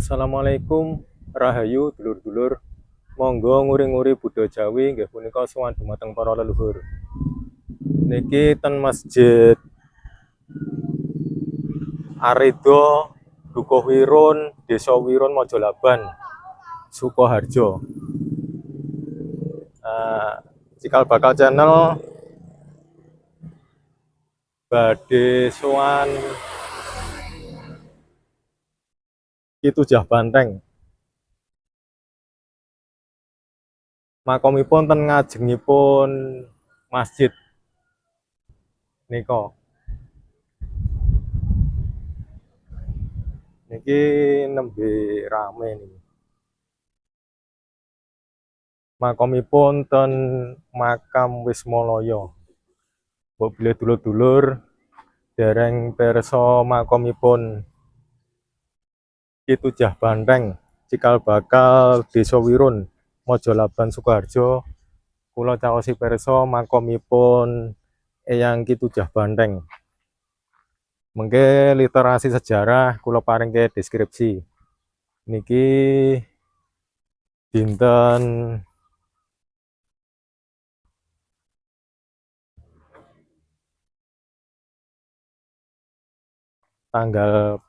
Assalamualaikum, rahayu dulur-dulur. Monggo nguri-nguri Buddha Jawi nggih punika sowan dumateng para leluhur. Niki ten Masjid Aridho Dukuh Wirun, Desa Wirun Mojolaban, Sukoharjo. Cikal bakal channel badhe sowan Ki Tujah Banteng. Makomipun ten ngajengipun masjid nika. Niki nembe rame niki. Makomipun ten makam Wismoloyo. Mbok bilih dulur-dulur dereng pirsa makomipun Ki Tujah Banteng, cikal bakal Desa Wirun, Mojolaban, Sukoharjo. Kula caosi pirsa makomipun Eyang Ki Tujah Banteng. Mengke literasi sejarah kula paringke deskripsi. Niki dinten tanggal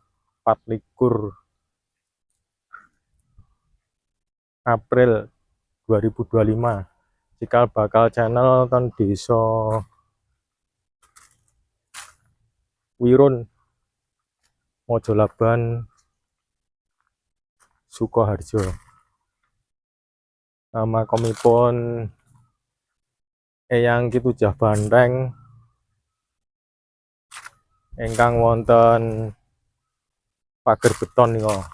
24 April 2025, cikal bakal channel ten Desa Wirun, Mojolaban, Sukoharjo. Nama komipun Eyang Ki Tujah Banteng ingkang wonten pager beton nika.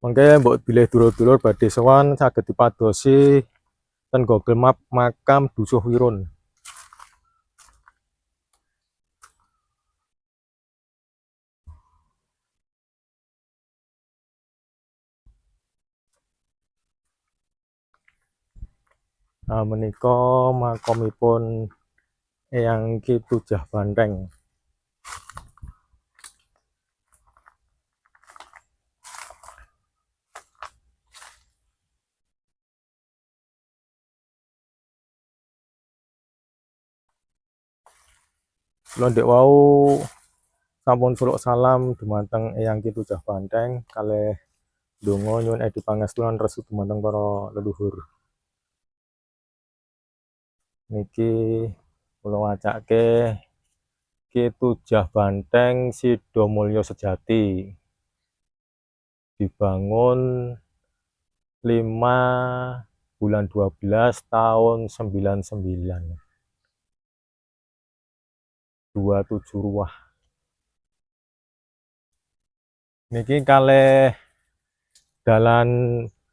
Mengke mbok bilih dulur-dulur badhe sowan saged dipadosi ten Google Map makam Dusuh Wirun. Menika makomipun Eyang Ki Tujah Banteng. Kula ndek wau sampun suluk salam dumateng Eyang Ki Tujah Banteng kalih donga nyuwun edi pangestu lan restu dumateng para leluhur. Niki kula wacake Ki Tujah Banteng Sido Mulyo Sejati. Dibangun 5 bulan 12 tahun 99. 27 ruah. Niki kalih dalan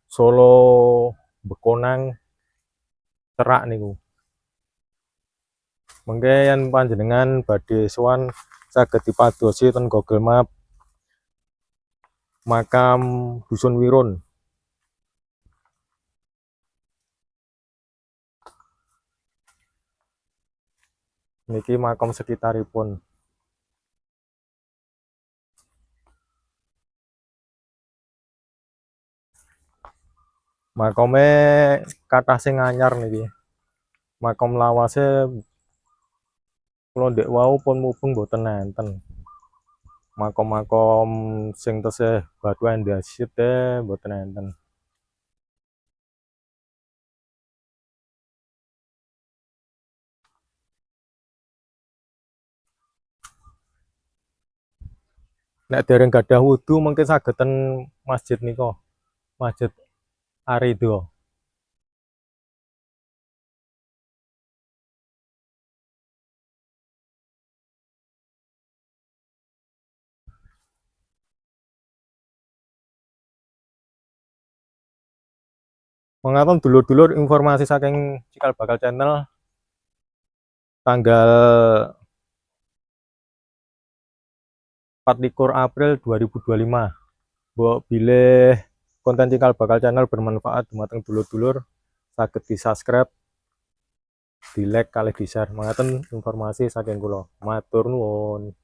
Solo Bekonang Terak niku. Mengke yen panjenengan badhe sowan saged dipadosi ten Google Map makam Dusun Wirun. Niki makam sekitaripun. Makome kathah sing anyar niki. Makam lawase kula ndek wau pun mubeng mboten enten. Makom-makom sing tesih batu andasit mboten enten. Nek dereng gadah wudu mungkin saged ten masjid nika. Masjid Aridho. Mengaten dulur-dulur informasi saking cikal bakal channel tanggal 24 April 2025. Mbok bilih konten cikal bakal channel bermanfaat dumateng dulur-dulur saged di-subscribe, di-like kalih di-share. Mengaten informasi saking kula. Matur nuwun.